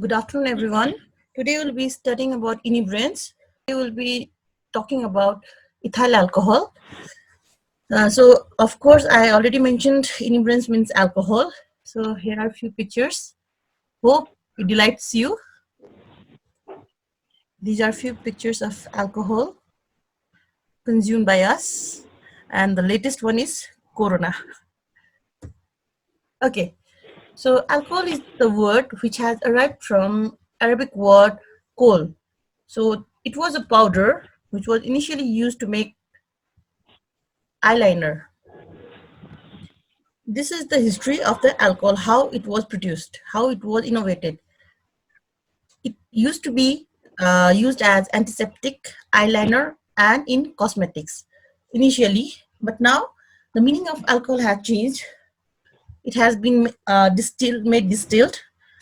Good afternoon, everyone. Today we'll be studying about inebriants. We will be talking about ethyl alcohol. Of course, I already mentioned inebriants means alcohol. So, here are a few pictures. Hope it delights you. These are a few pictures of alcohol consumed by us, and the latest one is Corona. Okay, so alcohol is the word which has arrived from Arabic word kol. So it was a powder which was initially used to make eyeliner. This is the history of the alcohol, how it was produced, how it was innovated. It used to be used as antiseptic, eyeliner, and in cosmetics initially, but now the meaning of alcohol has changed. It has been made distilled,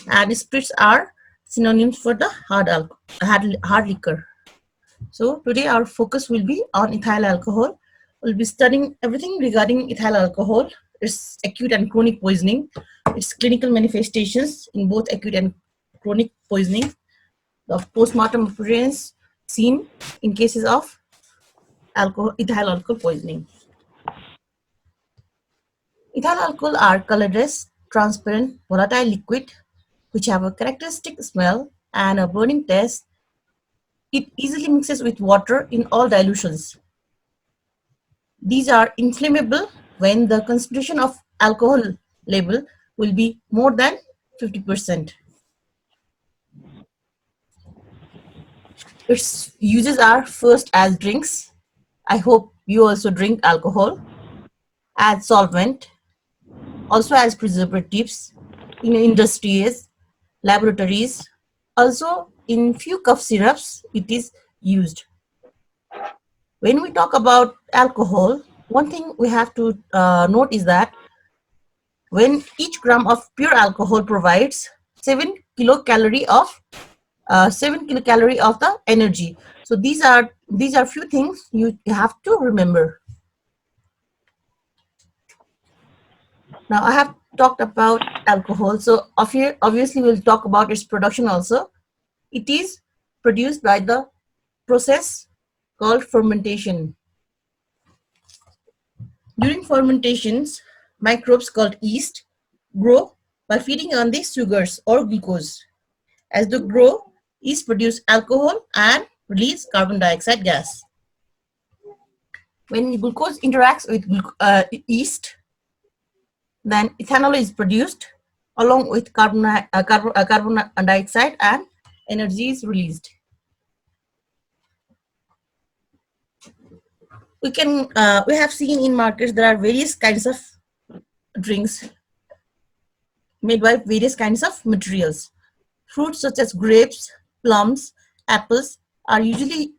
and spirits are synonyms for the hard liquor. So today our focus will be on ethyl alcohol. We'll be studying everything regarding ethyl alcohol, its acute and chronic poisoning, its clinical manifestations in both acute and chronic poisoning, the postmortem appearance seen in cases of ethyl alcohol poisoning. Ethyl alcohol are colorless, transparent, volatile liquid which have a characteristic smell and a burning taste. It easily mixes with water in all dilutions. These are inflammable when the concentration of alcohol level will be more than 50%. Its uses are first as drinks. I hope you also drink alcohol, as solvent, also as preservatives in industries, laboratories, also in few cough syrups it is used. When we talk about alcohol, one thing we have to note is that when each gram of pure alcohol provides 7 kilocalorie of 7 kilocalorie of the energy. So these are few things you have to remember. Now I have talked about alcohol, so obviously we'll talk about its production also. It is produced by the process called fermentation. During fermentations, microbes called yeast grow by feeding on the sugars or glucose. As they grow, yeast produce alcohol and release carbon dioxide gas. When glucose interacts with yeast, then ethanol is produced along with carbon dioxide and energy is released. We have seen in markets there are various kinds of drinks made by various kinds of materials. Fruits such as grapes, plums, apples are usually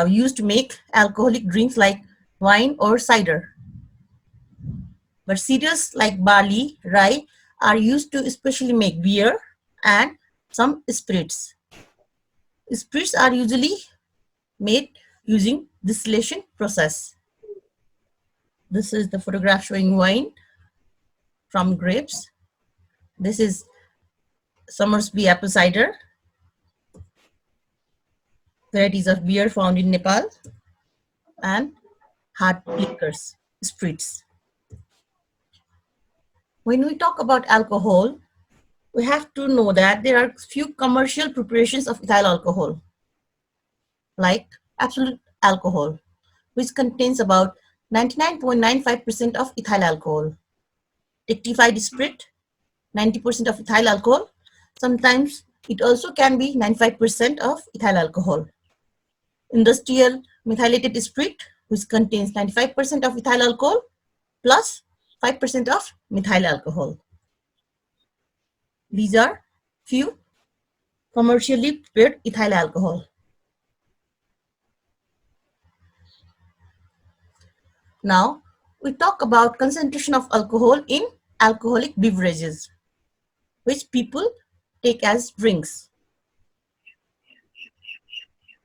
used to make alcoholic drinks like wine or cider. But cereals like barley, rye are used to especially make beer and some spirits. Spirits are usually made using distillation process. This is the photograph showing wine from grapes. This is Somersby apple cider, varieties of beer found in Nepal, and hard liquors, spirits. When we talk about alcohol, we have to know that there are few commercial preparations of ethyl alcohol, like absolute alcohol, which contains about 99.95% of ethyl alcohol. Rectified spirit, 90% of ethyl alcohol. Sometimes it also can be 95% of ethyl alcohol. Industrial methylated spirit, which contains 95% of ethyl alcohol plus 5% of methyl alcohol. These are few commercially prepared ethyl alcohol. Now, we talk about concentration of alcohol in alcoholic beverages, which people take as drinks.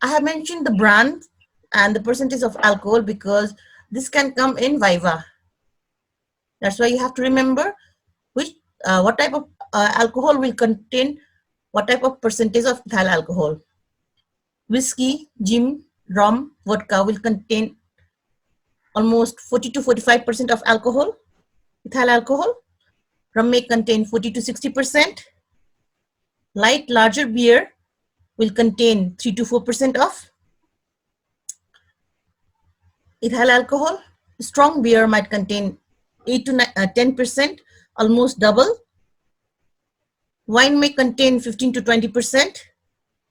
I have mentioned the brand and the percentage of alcohol because this can come in Viva. That's why you have to remember what type of alcohol will contain What type of percentage of ethyl alcohol? Whiskey, gin, rum, vodka will contain almost 40 to 45% of alcohol, ethyl alcohol. Rum may contain 40 to 60%. Light, larger beer will contain 3 to 4% of ethyl alcohol. Strong beer might contain 8 to 10%, almost double. Wine may contain 15 to 20%.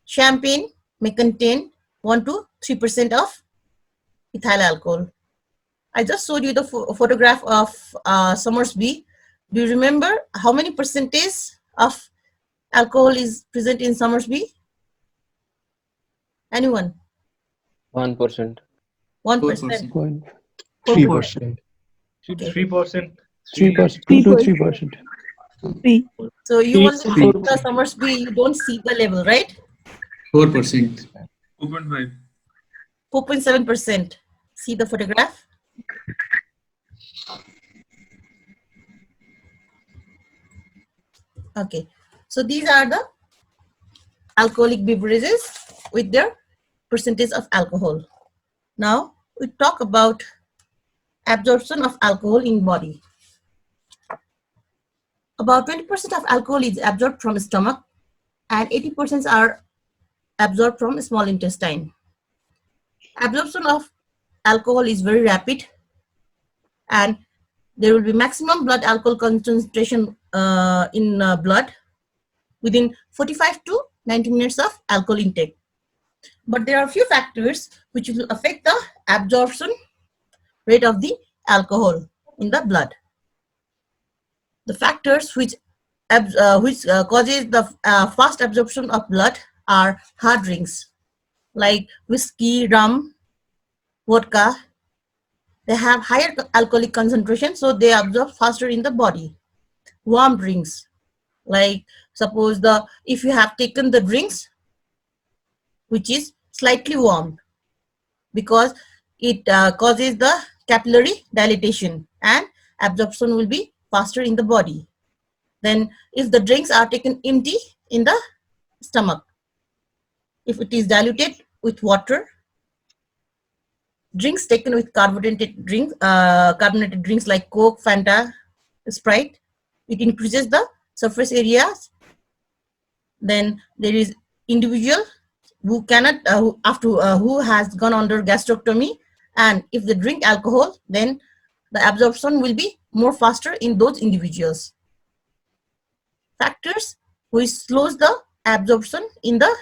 Champagne may contain 1 to 3% of ethyl alcohol. I just showed you the photograph of Somersby. Do you remember how many percentage of alcohol is present in Somersby? Anyone? 1%. 1%. 3%. Okay. 3%. 3%. 2 to 3%. So you only see 4%. the Somersby, you don't see the level, right? 4%. 4.5. 4.7%. See the photograph? Okay. So these are the alcoholic beverages with their percentage of alcohol. Now we talk about absorption of alcohol in body. About 20% of alcohol is absorbed from stomach and 80% are absorbed from small intestine. Absorption of alcohol is very rapid and there will be maximum blood alcohol concentration in blood within 45 to 90 minutes of alcohol intake. But there are a few factors which will affect the absorption rate of the alcohol in the blood. The factors which causes the fast absorption of blood are hard drinks like whiskey, rum, vodka. They have higher alcoholic concentration, so they absorb faster in the body. Warm drinks, like suppose if you have taken the drinks which is slightly warmed, because it causes the capillary dilatation and absorption will be faster in the body. Then if the drinks are taken empty in the stomach, if it is diluted with water, drinks taken with carbonated drinks like Coke, Fanta, Sprite, it increases the surface areas. Then there is individual who cannot who has gone under gastrectomy, and if they drink alcohol, then the absorption will be more faster in those individuals. Factors which slows the absorption in the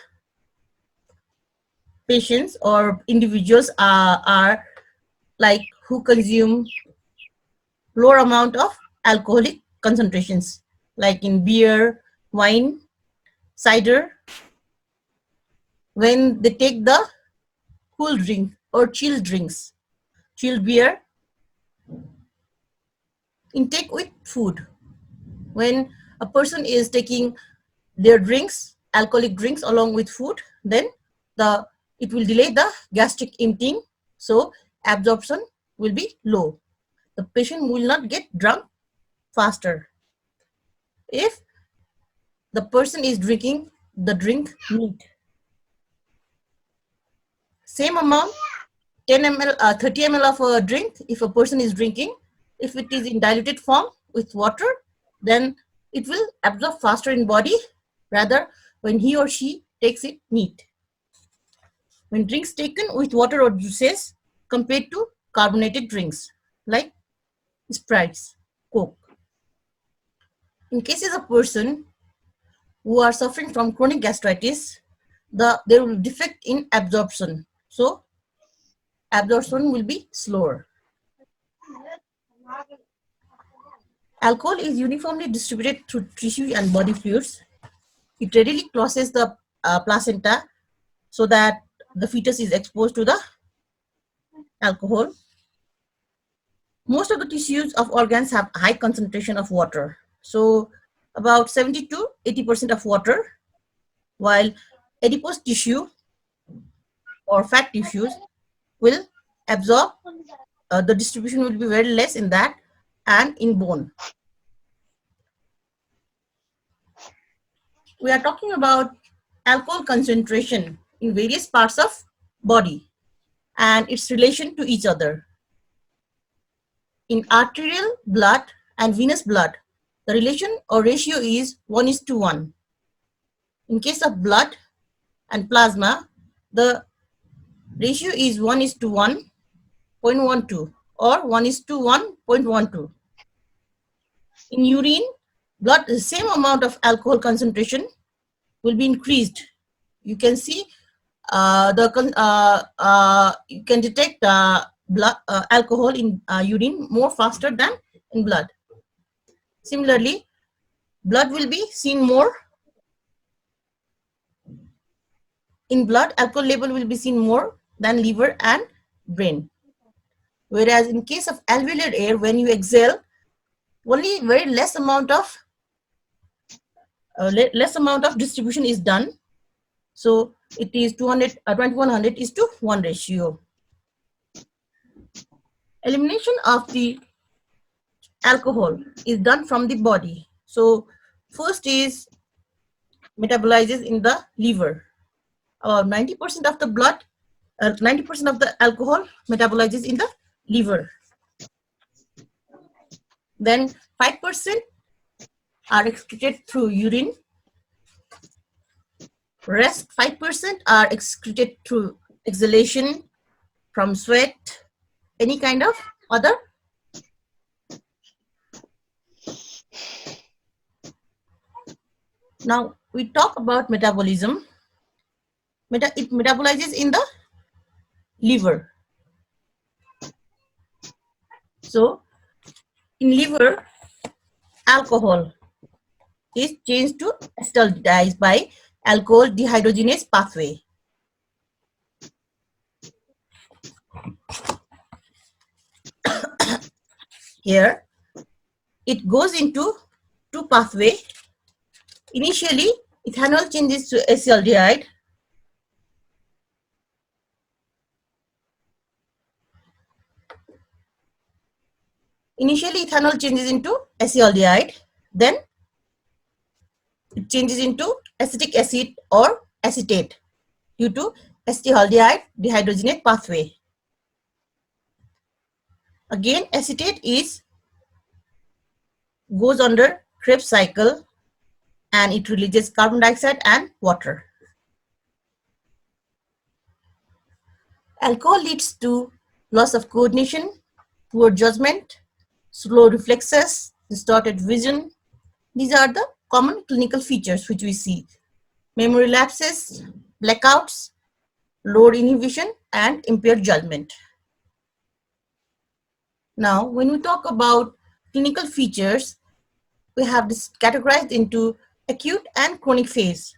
patients or individuals are like who consume lower amount of alcoholic concentrations, like in beer, wine, cider. When they take the cool drink or chilled drinks, chilled beer, intake with food. When a person is taking their drinks, alcoholic drinks along with food, then it will delay the gastric emptying, so absorption will be low. The patient will not get drunk faster. If the person is drinking the drink neat, same amount, 10 ml, 30 ml of a drink, if a person is drinking, if it is in diluted form with water, then it will absorb faster in body rather when he or she takes it neat. When drinks taken with water or juices compared to carbonated drinks like Sprites, Coke. In cases of person who are suffering from chronic gastritis, there will be defect in absorption. So absorption will be slower. Alcohol is uniformly distributed through tissue and body fluids. It readily crosses the placenta so that the fetus is exposed to the alcohol. Most of the tissues of organs have high concentration of water. So about 70 to 80% of water, while adipose tissue or fat tissues will absorb, the distribution will be very less in that and in bone. we are talking about alcohol concentration in various parts of body and its relation to each other. In arterial blood and venous blood, the relation or ratio is 1:1. In case of blood and plasma, the ratio is 1:1.12 or 1:1.12. In urine, blood, the same amount of alcohol concentration will be increased. You can see you can detect blood alcohol in urine more faster than in blood. Similarly, blood will be seen more. In blood, alcohol level will be seen more than liver and brain. Whereas in case of alveolar air, when you exhale, only very less amount of distribution is done. So it is 2100 is to 1 ratio. Elimination of the alcohol is done from the body. So first is metabolizes in the liver. 90% of the blood, 90% of the alcohol metabolizes in the liver. Then 5% are excreted through urine. Rest 5% are excreted through exhalation from sweat, any kind of other. Now we talk about metabolism. It metabolizes in the liver. So in liver, alcohol is changed to acetaldehyde by alcohol dehydrogenase pathway. Here, it goes into two pathway. Initially, ethanol changes to acetaldehyde. Initially, ethanol changes into acetaldehyde. Then, it changes into acetic acid or acetate due to acetaldehyde dehydrogenase pathway. Again, acetate goes under Krebs cycle and it releases carbon dioxide and water. Alcohol leads to loss of coordination, poor judgment, slow reflexes, distorted vision. These are the common clinical features which we see. Memory lapses, blackouts, lowered inhibition, and impaired judgment. Now, when we talk about clinical features, we have this categorized into acute and chronic phase.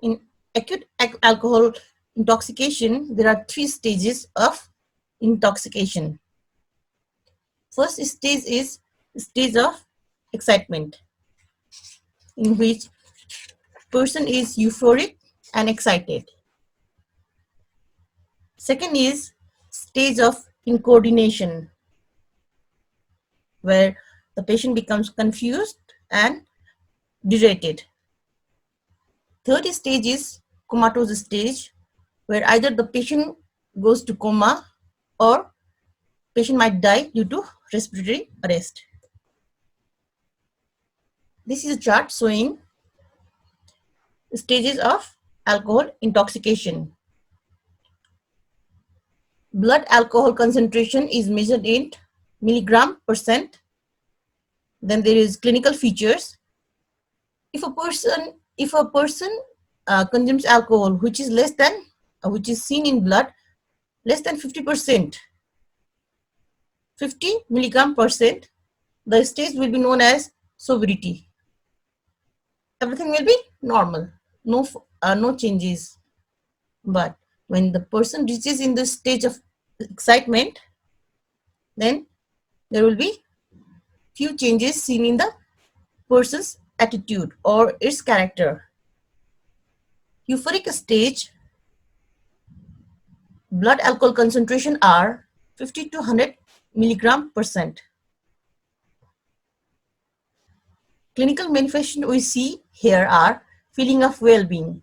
In acute alcohol intoxication, there are 3 stages of intoxication. First stage is stage of excitement, in which person is euphoric and excited. Second is stage of incoordination, where the patient becomes confused and derated. Third stage is comatose stage, where either the patient goes to coma or patient might die due to respiratory arrest. This is a chart showing stages of alcohol intoxication. Blood alcohol concentration is measured in milligram%. Then there is clinical features. If a person consumes alcohol which is less than, which is seen in blood, less than 50%, 50 milligram%, the stage will be known as sobriety. Everything will be normal, no changes. But when the person reaches in the stage of excitement, then there will be few changes seen in the person's attitude or its character. Euphoric stage, blood alcohol concentration are 50 to 100 milligram%. Clinical manifestation we see here are feeling of well-being.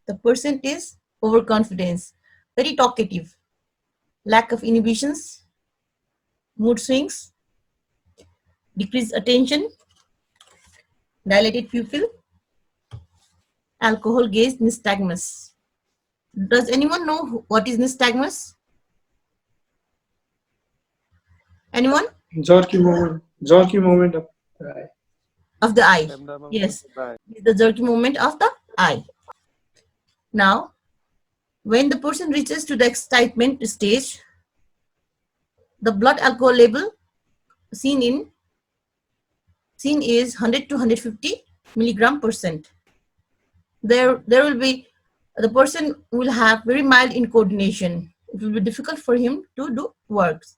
The person is overconfidence, very talkative, lack of inhibitions, mood swings, decreased attention, dilated pupil, alcohol gaze, nystagmus. Does anyone know what is nystagmus? Anyone? Jerky movement of eye. Of the eye. Yes, the jerky movement of the eye. Now, when the person reaches to the excitement stage, the blood alcohol level seen is 100 to 150 milligram percent. There will be, the person will have very mild incoordination. It will be difficult for him to do works.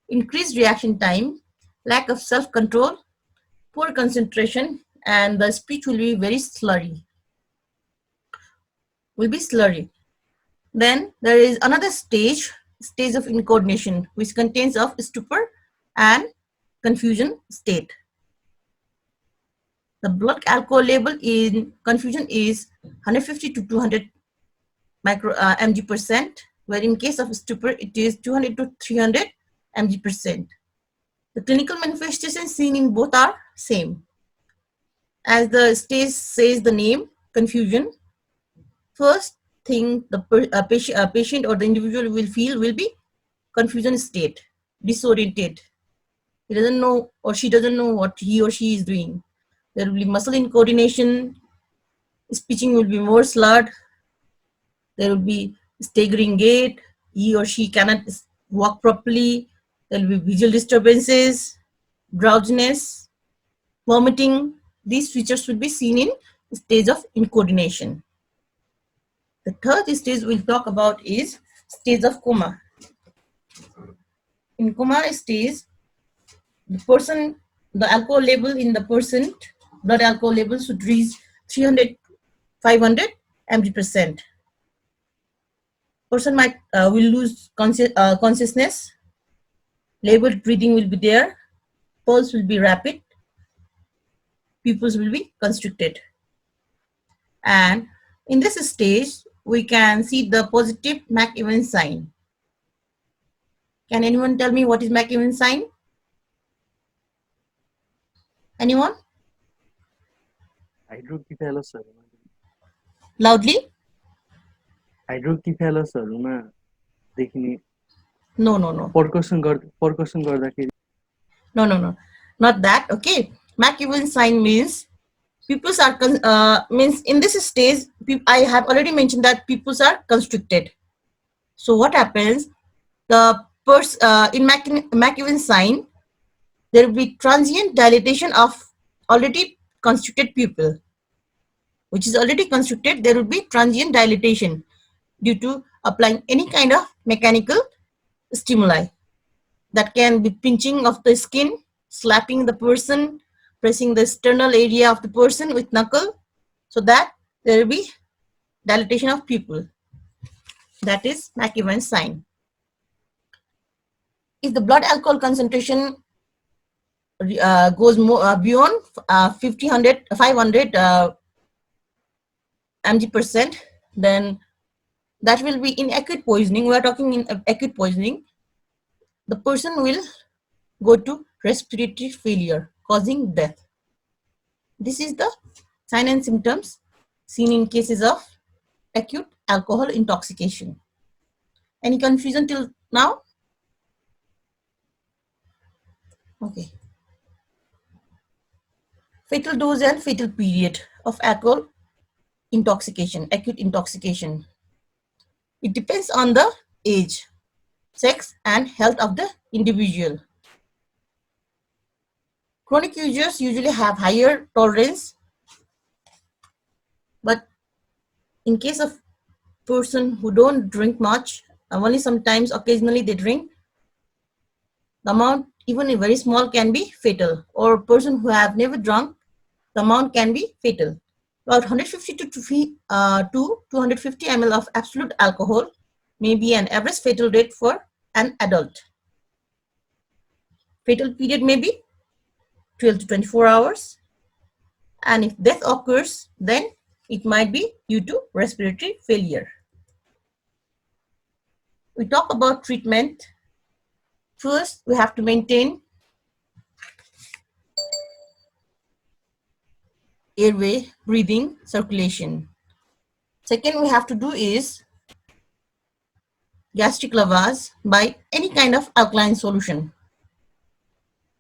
Increased reaction time, lack of self-control, poor concentration, and the speech will be very slurry. Then there is another stage of incoordination, which contains of stupor and confusion state. The blood alcohol level in confusion is 150 to 200 mg percent, where in case of stupor it is 200 to 300 mg percent. The clinical manifestations seen in both are same. As the stage says the name, confusion, first thing the patient or the individual will feel will be confusion state, disoriented. He doesn't know or she doesn't know what he or she is doing. There will be muscle incoordination, speaking will be more slurred, there will be staggering gait, he or she cannot walk properly, there will be visual disturbances, drowsiness, vomiting. These features will be seen in stage of incoordination. The third stage we'll talk about is stage of coma. In coma stage, the alcohol level in the person, blood alcohol level should reach 300, 500 mg percent. Person will lose consciousness, labored breathing will be there, pulse will be rapid, pupils will be constricted. And in this stage, we can see the positive McEwen sign. Can anyone tell me what is McEwen sign? Anyone? हाइड्रोकिफेलसहरुमा Loudly? हाइड्रोकिफेलसहरुमा देखिने No. पर्कसन गर्दाखेरि No. Not that. Okay. McEwen sign means pupils are means in this stage. I have already mentioned that pupils are constricted. So what happens? The in McEwen sign, there will be transient dilatation of already constricted pupil, which is already constricted. There will be transient dilatation due to applying any kind of mechanical stimuli. That can be pinching of the skin, slapping the person, pressing the sternal area of the person with knuckle, so that there will be dilatation of pupil. That is McEwen sign. If the blood alcohol concentration goes more beyond 500 mg percent, then that will be in acute poisoning. We are talking in acute poisoning. The person will go to respiratory failure, causing death. This is the sign and symptoms seen in cases of acute alcohol intoxication. Any confusion till now? Okay. Fatal dose and fatal period of alcohol intoxication, acute intoxication. It depends on the age, sex, and health of the individual. Chronic users usually have higher tolerance, but in case of person who don't drink much, only sometimes occasionally they drink, the amount, even a very small, can be fatal. Or person who have never drunk, the amount can be fatal. About 150 to 250 ml of absolute alcohol may be an average fatal rate for an adult. Fatal period may be 12 to 24 hours. And if death occurs, then it might be due to respiratory failure. We talk about treatment. First, we have to maintain airway, breathing, circulation. Second, we have to do is gastric lavage by any kind of alkaline solution.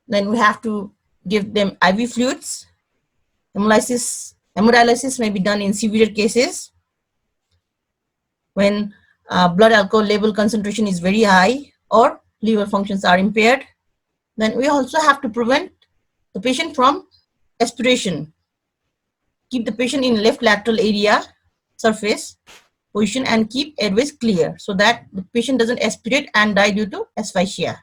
Then we have to give them IV fluids. Hemodialysis may be done in severe cases when blood alcohol level concentration is very high or liver functions are impaired. Then we also have to prevent the patient from aspiration. Keep the patient in left lateral area surface position and keep airways clear so that the patient doesn't aspirate and die due to asphyxia.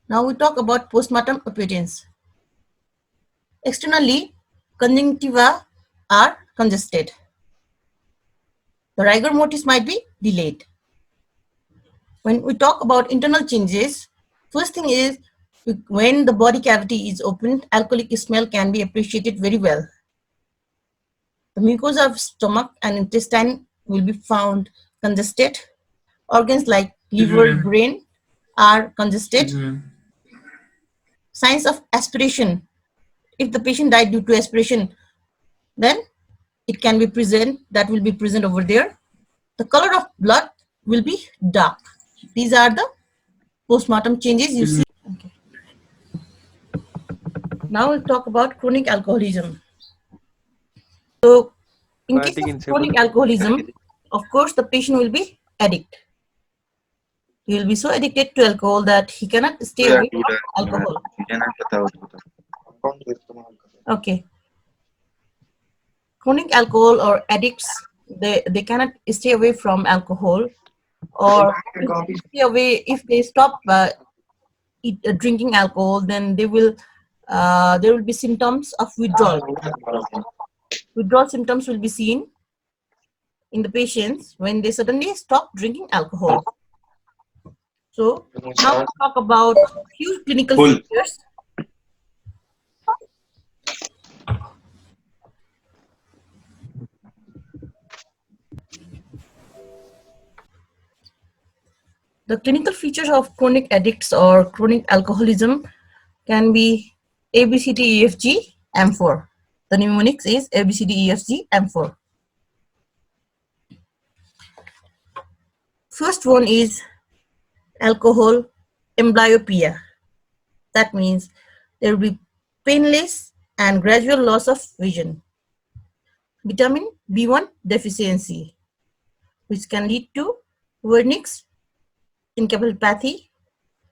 Now we talk about postmortem appearance. Externally, conjunctiva are congested. The rigor mortis might be delayed. When we talk about internal changes, first thing is when the body cavity is opened, alcoholic smell can be appreciated very well. The mucosa of stomach and intestine will be found congested. Organs like liver, brain are congested. Signs of aspiration. If the patient died due to aspiration, then it can be present, that will be present over there. The color of blood will be dark. These are the postmortem changes you see. Okay. Now we'll talk about chronic alcoholism. So in case of chronic alcoholism, of course, the patient will be addict. He will be so addicted to alcohol that he cannot stay away from alcohol. Okay. Chronic alcohol or addicts, they cannot stay away from alcohol, or stay away if they stop drinking alcohol, then there will be symptoms of withdrawal. Withdrawal symptoms will be seen in the patients when they suddenly stop drinking alcohol. So now we'll talk about few clinical features. The clinical features of chronic addicts or chronic alcoholism can be ABCDEFG M4. The mnemonics is ABCDEFG M4. First one is alcohol amblyopia. That means there will be painless and gradual loss of vision. Vitamin B1 deficiency, which can lead to Wernicke's encephalopathy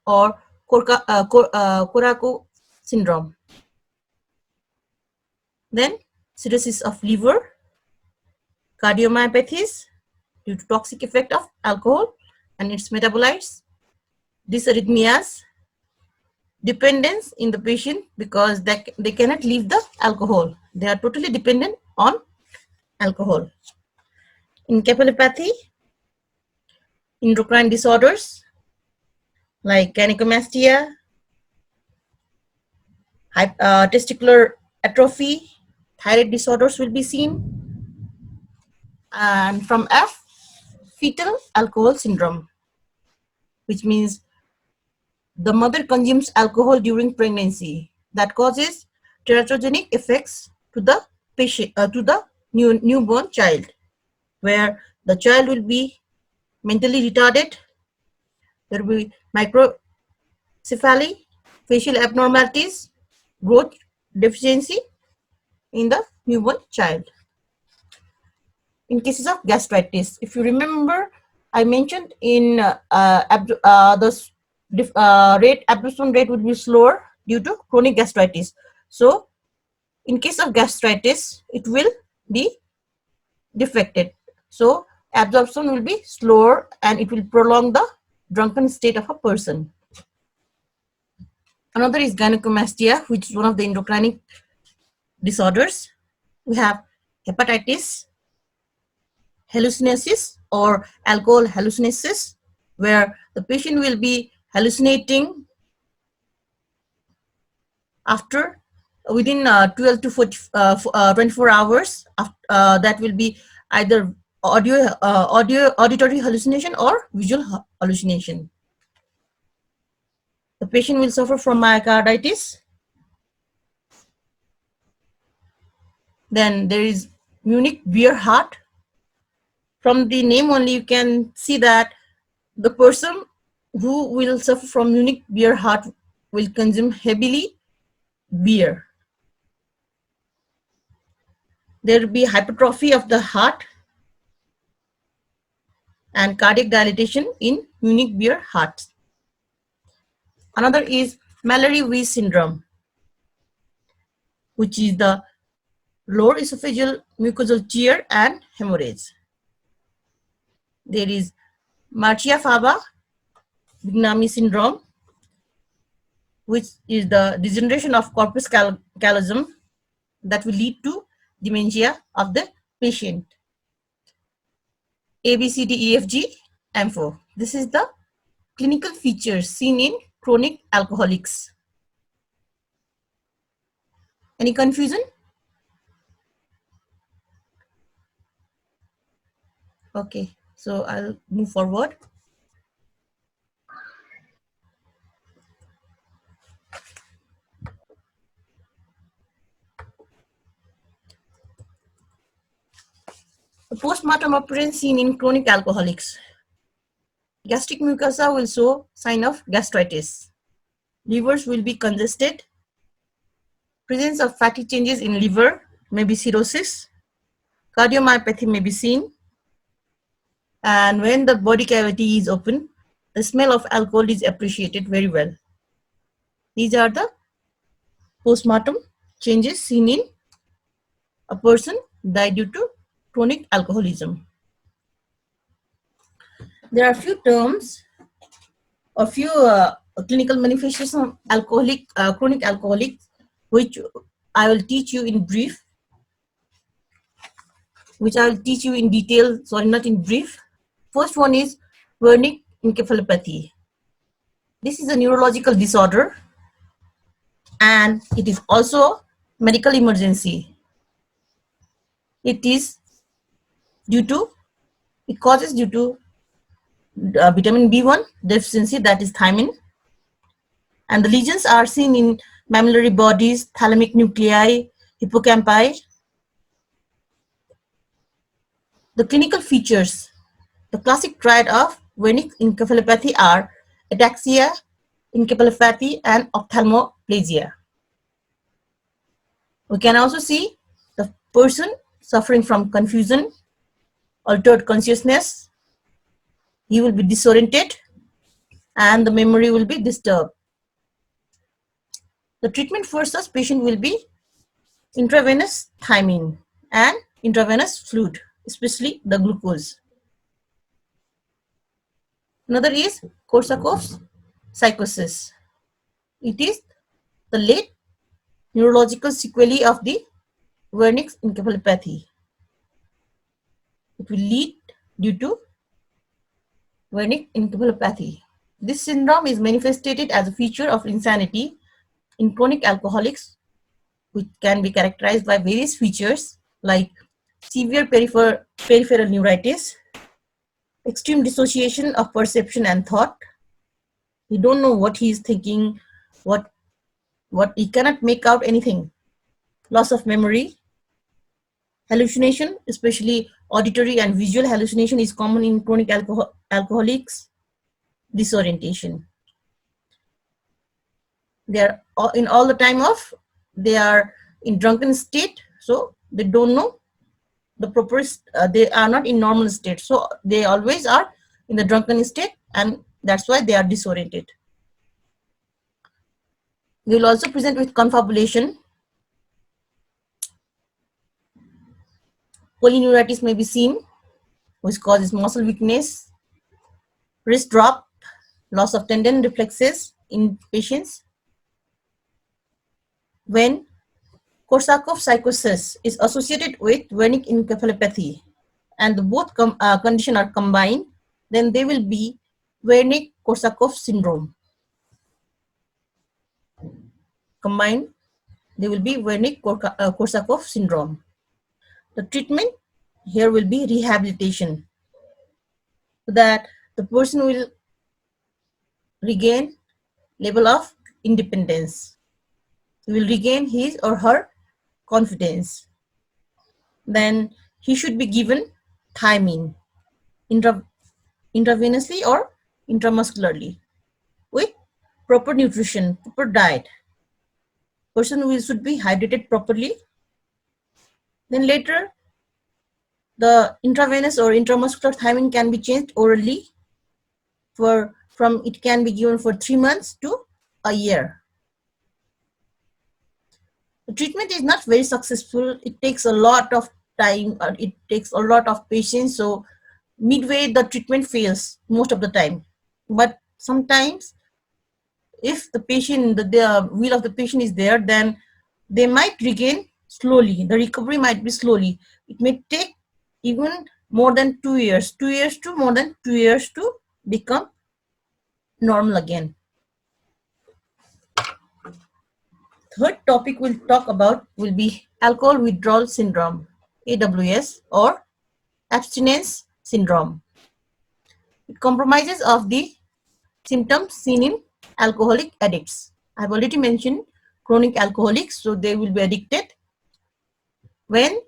or Korsakoff syndrome. Then cirrhosis of liver, cardiomyopathies due to toxic effect of alcohol and its metabolites, dysarrhythmias, dependence in the patient because they cannot leave the alcohol. They are totally dependent on alcohol. Encephalopathy, endocrine disorders like gynecomastia, testicular atrophy, thyroid disorders will be seen. And from F, fetal alcohol syndrome, which means the mother consumes alcohol during pregnancy. That causes teratogenic effects to the patient, to the newborn child, where the child will be mentally retarded. There will be microcephaly, facial abnormalities, growth deficiency in the newborn child. In cases of gastritis, if you remember, I mentioned in the rate absorption rate would be slower due to chronic gastritis. So in case of gastritis, it will be defected. So absorption will be slower and it will prolong the drunken state of a person. Another is gynecomastia, which is one of the endocrine disorders. We have hepatitis, hallucinosis or alcohol hallucinosis, where the patient will be hallucinating after within 12 to 24 hours. That will be either auditory hallucination or visual hallucination. The patient will suffer from myocarditis. Then there is Munich beer heart. From the name only, you can see that the person who will suffer from Munich beer heart will consume heavily beer. There will be hypertrophy of the heart and cardiac dilatation in Munich beer hearts. Another is Mallory-Weiss syndrome, which is the lower esophageal mucosal tear and hemorrhage. There is Marchia-Fava-Bignami syndrome, which is the degeneration of corpus callosum that will lead to dementia of the patient. ABCDEFG AMPHO. This is the clinical features seen in chronic alcoholics. Any confusion? Okay, so I'll move forward. The postmortem appearance seen in chronic alcoholics. Gastric mucosa will show sign of gastritis. Livers will be congested. Presence of fatty changes in liver, maybe cirrhosis. Cardiomyopathy may be seen. And when the body cavity is open, the smell of alcohol is appreciated very well. These are the postmortem changes seen in a person died due to chronic alcoholism. There are a few terms, a few clinical manifestations of chronic alcoholic, which I will teach you in brief, which I will teach you in detail, sorry, not in brief. First one is Wernicke encephalopathy. This is a neurological disorder and it is also medical emergency. It is due to vitamin B1 deficiency, that is thiamine, and the lesions are seen in mammillary bodies, thalamic nuclei, hippocampi. The clinical features, the classic triad of Wernicke encephalopathy are ataxia, encephalopathy, and ophthalmoplegia. We can also see the person suffering from confusion, altered consciousness. He will be disoriented and the memory will be disturbed. The treatment for such patient will be intravenous thiamine and intravenous fluid, especially the glucose. Another is Korsakoff's psychosis. It is the late neurological sequelae of the Wernicke encephalopathy. It will lead due to Wernicke encephalopathy. This syndrome is manifested as a feature of insanity in chronic alcoholics, which can be characterized by various features like severe peripheral neuritis, extreme dissociation of perception and thought. He don't know what he is thinking, what he cannot make out anything. Loss of memory, hallucination, especially auditory and visual hallucination is common in chronic alcoholics. Disorientation. They are in all the time of, they are in drunken state, so they don't know the proper, they are not in normal state, so they always are in the drunken state and that's why they are disoriented. They will also present with confabulation. Polyneuritis may be seen, which causes muscle weakness, wrist drop, loss of tendon reflexes in patients. When Korsakoff psychosis is associated with Wernicke encephalopathy and the both conditions are combined, then they will be Wernicke-Korsakoff syndrome. Combined there will be Wernicke-Korsakoff syndrome. The treatment here will be rehabilitation, so that the person will regain level of independence. He will regain his or her confidence. Then he should be given thiamine intravenously or intramuscularly with proper nutrition, proper diet. Person should be hydrated properly. Then later, the intravenous or intramuscular thiamine can be changed orally. It can be given for 3 months to a year. The treatment is not very successful. It takes a lot of time, or it takes a lot of patience. So midway, the treatment fails most of the time. But sometimes, if the patient, the will of the patient is there, then they might regain slowly. The recovery might be slowly. It may take even more than 2 years, 2 years to more than 2 years to become normal again. Third topic we'll talk about will be alcohol withdrawal syndrome, AWS, or abstinence syndrome. It compromises of the symptoms seen in alcoholic addicts. I've already mentioned chronic alcoholics, so they will be addicted when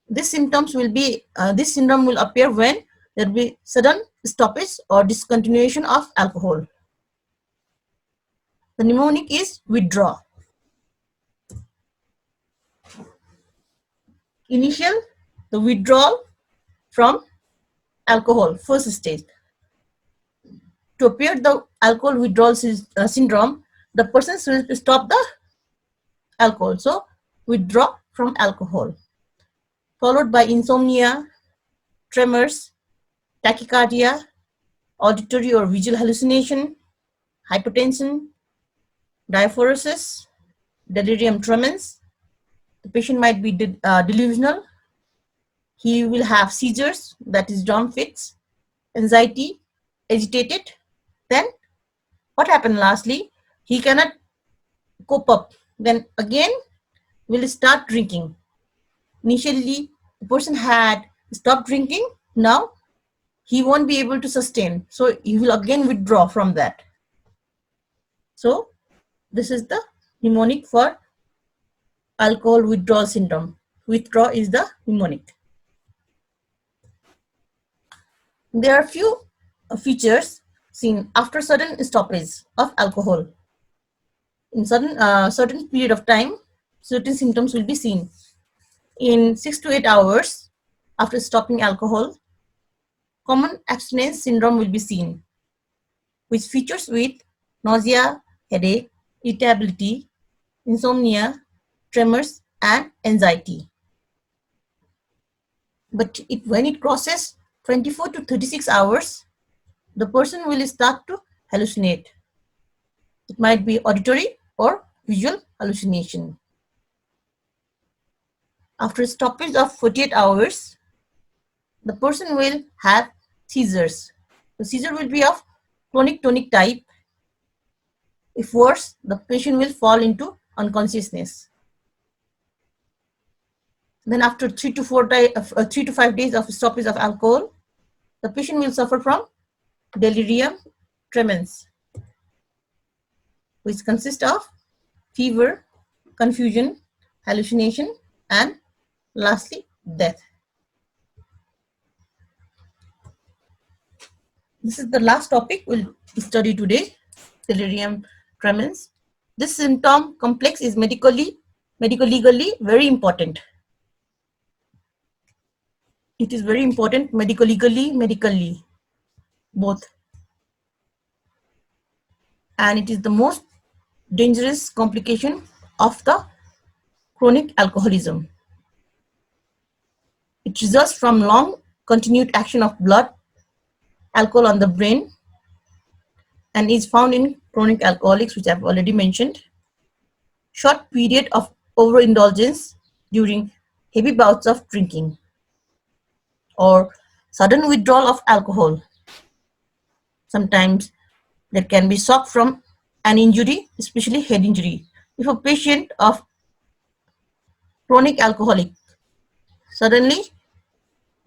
this symptoms will be, this syndrome will appear when there will be sudden stoppage or discontinuation of alcohol. The mnemonic is withdraw. Initial, the withdrawal from alcohol, first stage. To appear the alcohol withdrawal syndrome, the person will stop the alcohol. So withdraw from alcohol, followed by insomnia, tremors, tachycardia, auditory or visual hallucination, hypotension, diaphoresis, delirium tremens. The patient might be delusional. He will have seizures, that is dumb fits, anxiety, agitated. Then what happened lastly? He cannot cope up. Then again will start drinking. Initially, the person had stopped drinking. Now he won't be able to sustain. So he will again withdraw from that. So this is the mnemonic for alcohol withdrawal syndrome. Withdraw is the mnemonic. There are few features seen after sudden stoppage of alcohol. In certain period of time, certain symptoms will be seen. In 6 to 8 hours after stopping alcohol, common abstinence syndrome will be seen, which features with nausea, headache, irritability, insomnia, tremors, and anxiety. But when it crosses 24 to 36 hours, the person will start to hallucinate. It might be auditory or visual hallucination. After a stoppage of 48 hours, the person will have seizures. The seizure will be of clonic tonic type. If worse, the patient will fall into unconsciousness. Then after 3 to 5 days of stoppage of alcohol, the patient will suffer from delirium tremens, which consists of fever, confusion, hallucination, and lastly, death. This is the last topic we'll study today, delirium tremens. This symptom complex is medically legally very important. It is very important medically, both. And it is the most dangerous complication of the chronic alcoholism. It results from long continued action of blood alcohol on the brain and is found in chronic alcoholics, which I've already mentioned. Short period of overindulgence during heavy bouts of drinking, or sudden withdrawal of alcohol. Sometimes there can be shock from an injury, especially head injury. If a patient of chronic alcoholic suddenly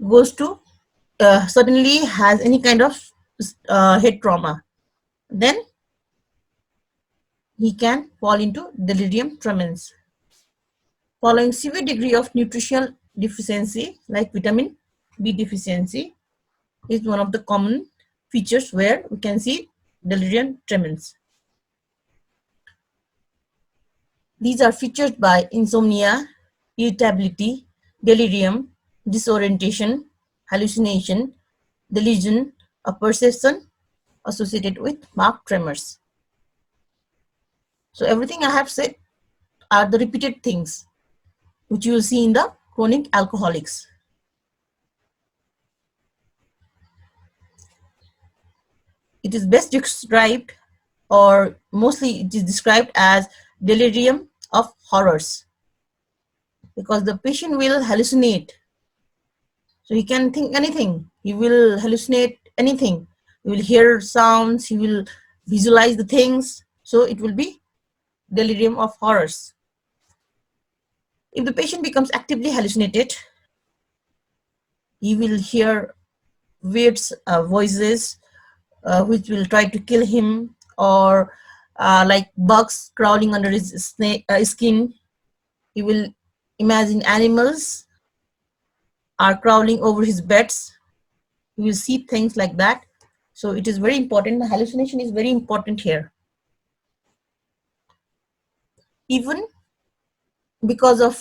goes to suddenly has any kind of head trauma, then he can fall into delirium tremens. Following severe degree of nutritional deficiency like vitamin B deficiency is one of the common features where we can see delirium tremens. These are featured by insomnia, irritability, delirium, disorientation, hallucination, delusion, or perception associated with marked tremors. So everything I have said are the repeated things which you will see in the chronic alcoholics. It is best described, or mostly it is described as delirium of horrors, because the patient will hallucinate. So he can think anything. He will hallucinate anything. He will hear sounds. He will visualize the things. So it will be delirium of horrors. If the patient becomes actively hallucinated, he will hear weird voices which will try to kill him, or like bugs crawling under his skin. He will imagine animals are crawling over his beds. You will see things like that. So it is very important. The hallucination is very important here. Even because of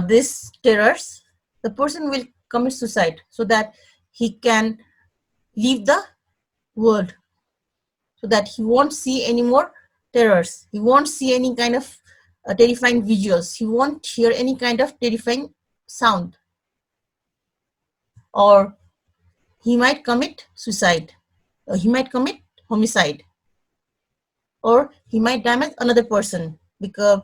these terrors, the person will commit suicide so that he can leave the world, so that he won't see any more terrors. He won't see any kind of terrifying visuals. He won't hear any kind of terrifying sound. Or he might commit suicide, or he might commit homicide, or he might damage another person, because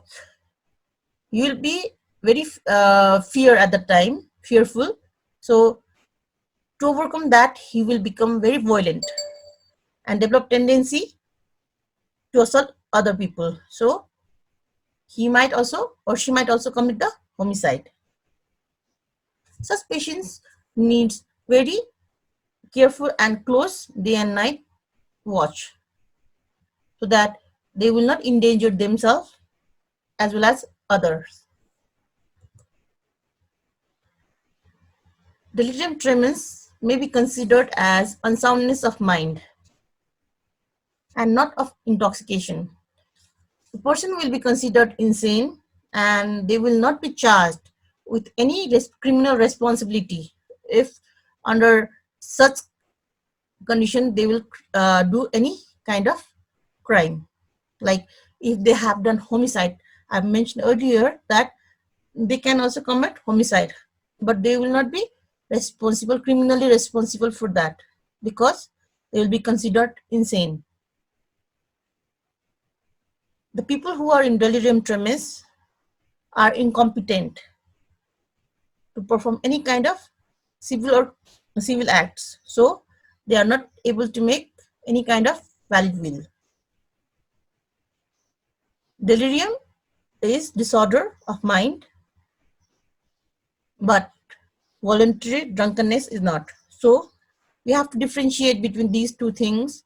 you will be very fear at the time, fearful. So to overcome that, he will become very violent and develop tendency to assault other people. So he might also, or she might also commit the homicide. Such patients needs very careful and close day and night watch, so that they will not endanger themselves as well as others. Delirium tremens may be considered as unsoundness of mind and not of intoxication. The person will be considered insane and they will not be charged with any criminal responsibility if under such condition they will do any kind of crime. Like if they have done homicide, I mentioned earlier that they can also commit homicide, but they will not be responsible, criminally responsible for that, because they will be considered insane. The people who are in delirium tremens are incompetent to perform any kind of civil acts, so they are not able to make any kind of valid will. Delirium is disorder of mind, but voluntary drunkenness is not. So we have to differentiate between these two things,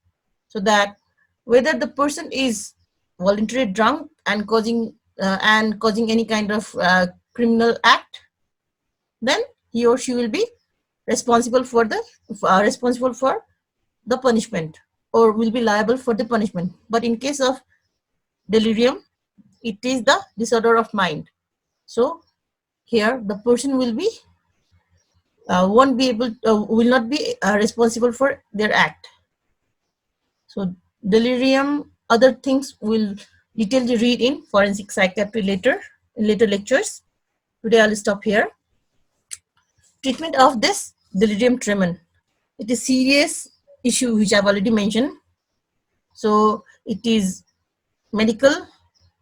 so that whether the person is voluntarily drunk and causing any kind of criminal act, then he or she will be responsible for the punishment, or will be liable for the punishment. But in case of delirium, it is the disorder of mind. So here the person will be will not be responsible for their act. So delirium, other things will detailedly read in forensic psychiatry in later lectures. Today I'll stop here. Treatment of this delirium tremens. It is serious issue which I've already mentioned. So it is medical,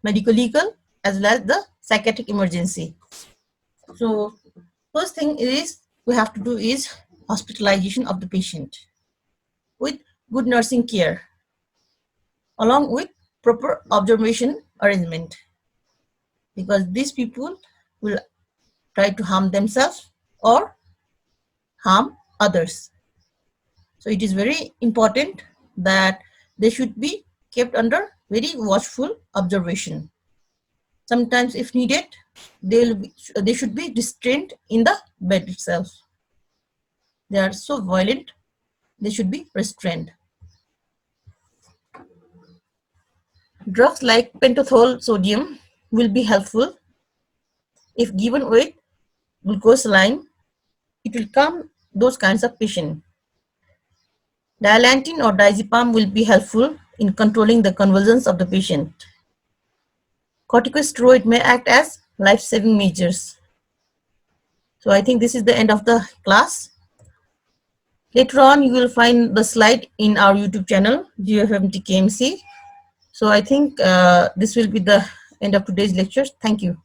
legal, as well as the psychiatric emergency. So first thing is we have to do is hospitalization of the patient with good nursing care, along with proper observation arrangement. because these people will try to harm themselves or harm others. So it is very important that they should be kept under very watchful observation. Sometimes if needed, they should be restrained in the bed itself. They are so violent, they should be restrained. Drugs like pentothal sodium will be helpful if given with glucose saline. It will calm those kinds of patients. Dilantin or diazepam will be helpful in controlling the convulsions of the patient. Corticosteroid may act as life-saving measures. So I think this is the end of the class. Later on, you will find the slide in our YouTube channel, GFMT KMC. So I think this will be the end of today's lecture. Thank you.